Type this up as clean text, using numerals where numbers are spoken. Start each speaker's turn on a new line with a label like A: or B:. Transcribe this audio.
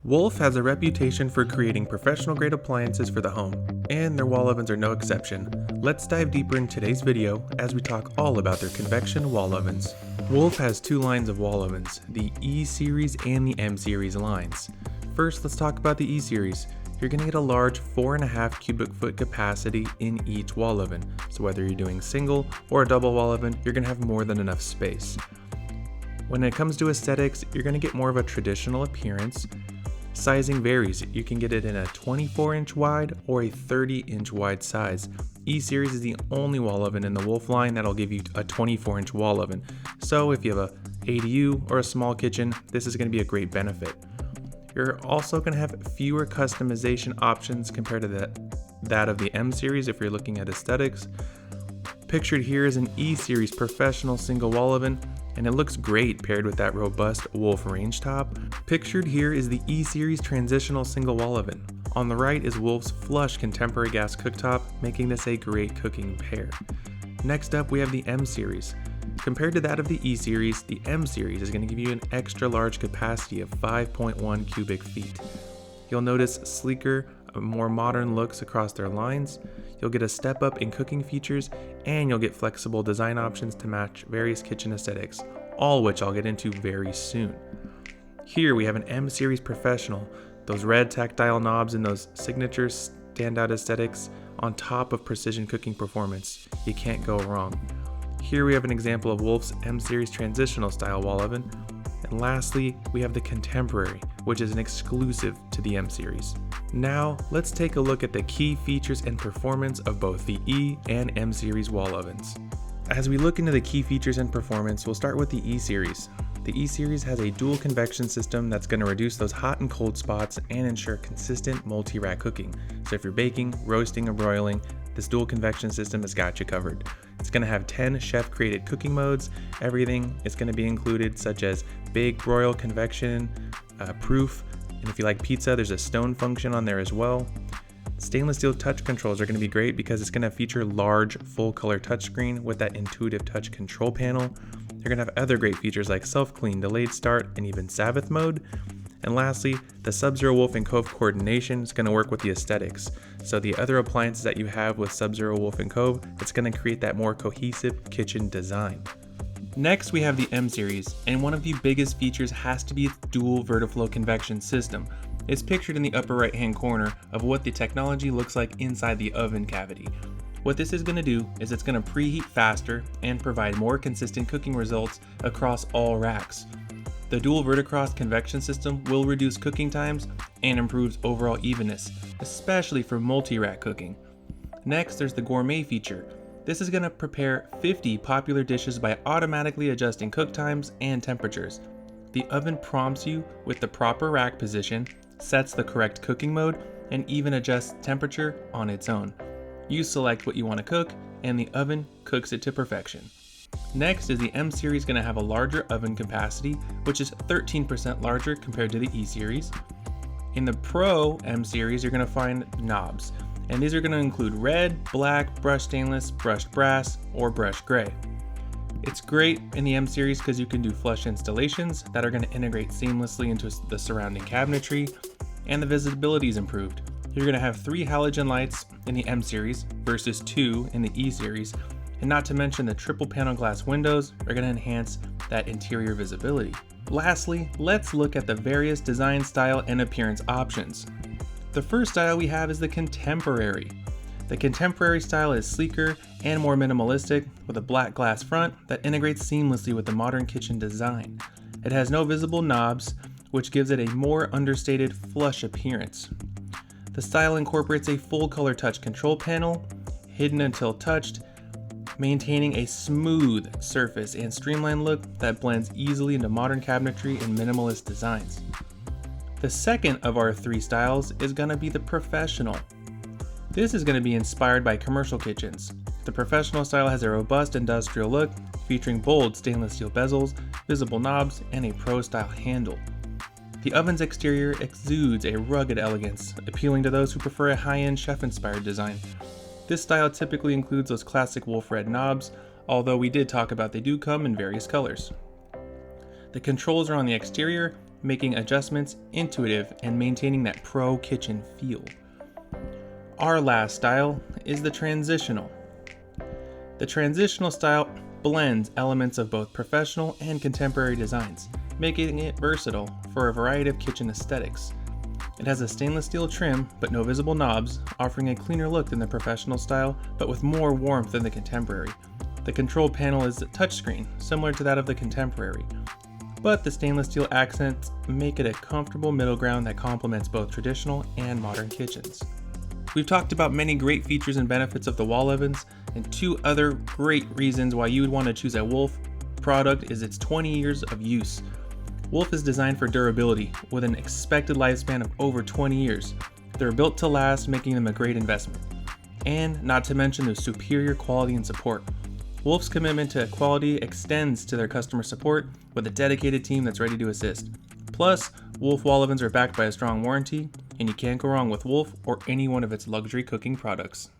A: Wolf has a reputation for creating professional-grade appliances for the home, and their wall ovens are no exception. Let's dive deeper in today's video as we talk all about their convection wall ovens. Wolf has two lines of wall ovens, the E-Series and the M-Series lines. First, let's talk about the E-Series. You're going to get a large 4.5 cubic foot capacity in each wall oven, so whether you're doing single or a double wall oven, you're going to have more than enough space. When it comes to aesthetics, you're going to get more of a traditional appearance. Sizing varies. You can get it in a 24-inch wide or a 30-inch wide size. E-Series is the only wall oven in the Wolf line that'll give you a 24-inch wall oven. So if you have a ADU or a small kitchen, this is going to be a great benefit. You're also going to have fewer customization options compared to that of the M-Series if you're looking at aesthetics. Pictured here is an E-Series professional single wall oven, and it looks great paired with that robust Wolf range top. Pictured here is the E-Series transitional single wall oven. On the right is Wolf's flush contemporary gas cooktop, making this a great cooking pair. Next up, we have the M-Series. Compared to that of the E-Series, the M-Series is going to give you an extra large capacity of 5.1 cubic feet. You'll notice sleeker, more modern looks across their lines. You'll get a step up in cooking features, and you'll get flexible design options to match various kitchen aesthetics, all which I'll get into very soon. Here we have an M-Series Professional, those red tactile knobs and those signature standout aesthetics on top of precision cooking performance. You can't go wrong. Here we have an example of Wolf's M-Series Transitional style wall oven. And lastly, we have the Contemporary, which is an exclusive to the M-Series. Now, let's take a look at the key features and performance of both the E and M-Series wall ovens. As we look into the key features and performance, we'll start with the E-Series. The E-Series has a dual convection system that's going to reduce those hot and cold spots and ensure consistent multi-rack cooking. So if you're baking, roasting, or broiling, this dual convection system has got you covered. It's going to have 10 chef-created cooking modes. Everything is going to be included, such as bake, broil, convection, proof, and if you like pizza, there's a stone function on there as well. Stainless steel touch controls are going to be great because it's going to feature large, full-color touchscreen with that intuitive touch control panel. You're going to have other great features like self-clean, delayed start, and even Sabbath mode. And lastly, the Sub-Zero Wolf and Cove coordination is going to work with the aesthetics. So the other appliances that you have with Sub-Zero Wolf and Cove, it's going to create that more cohesive kitchen design. Next, we have the M-Series, and one of the biggest features has to be its dual vertiflow convection system. It's pictured in the upper right-hand corner of what the technology looks like inside the oven cavity. What this is going to do is it's going to preheat faster and provide more consistent cooking results across all racks. The dual verticross convection system will reduce cooking times and improves overall evenness, especially for multi-rack cooking. Next, there's the gourmet feature. This is going to prepare 50 popular dishes by automatically adjusting cook times and temperatures. The oven prompts you with the proper rack position, sets the correct cooking mode, and even adjusts temperature on its own. You select what you want to cook, and the oven cooks it to perfection. Next is the M-Series going to have a larger oven capacity, which is 13% larger compared to the E-Series. In the Pro M-Series, you're going to find knobs, and these are going to include red, black, brushed stainless, brushed brass, or brushed gray. It's great in the M-Series because you can do flush installations that are going to integrate seamlessly into the surrounding cabinetry, and the visibility is improved. You're going to have 3 halogen lights in the M-Series versus 2 in the E-Series, and not to mention the triple panel glass windows are going to enhance that interior visibility. Lastly, let's look at the various design style and appearance options. The first style we have is the Contemporary. The Contemporary style is sleeker and more minimalistic with a black glass front that integrates seamlessly with the modern kitchen design. It has no visible knobs, which gives it a more understated flush appearance. The style incorporates a full color touch control panel, hidden until touched, maintaining a smooth surface and streamlined look that blends easily into modern cabinetry and minimalist designs. The second of our 3 styles is going to be the Professional. This is going to be inspired by commercial kitchens. The Professional style has a robust industrial look, featuring bold stainless steel bezels, visible knobs, and a pro-style handle. The oven's exterior exudes a rugged elegance, appealing to those who prefer a high-end chef-inspired design. This style typically includes those classic wolf red knobs, although we did talk about they do come in various colors. The controls are on the exterior, making adjustments intuitive and maintaining that pro kitchen feel. Our last style is the transitional. The transitional style blends elements of both professional and contemporary designs, making it versatile for a variety of kitchen aesthetics. It has a stainless steel trim, but no visible knobs, offering a cleaner look than the professional style, but with more warmth than the contemporary. The control panel is a touchscreen, similar to that of the contemporary, but the stainless steel accents make it a comfortable middle ground that complements both traditional and modern kitchens. We've talked about many great features and benefits of the wall ovens, and 2 other great reasons why you would want to choose a Wolf product is its 20 years of use. Wolf is designed for durability, with an expected lifespan of over 20 years. They're built to last, making them a great investment. And not to mention their superior quality and support. Wolf's commitment to quality extends to their customer support with a dedicated team that's ready to assist. Plus, Wolf wall ovens are backed by a strong warranty, and you can't go wrong with Wolf or any one of its luxury cooking products.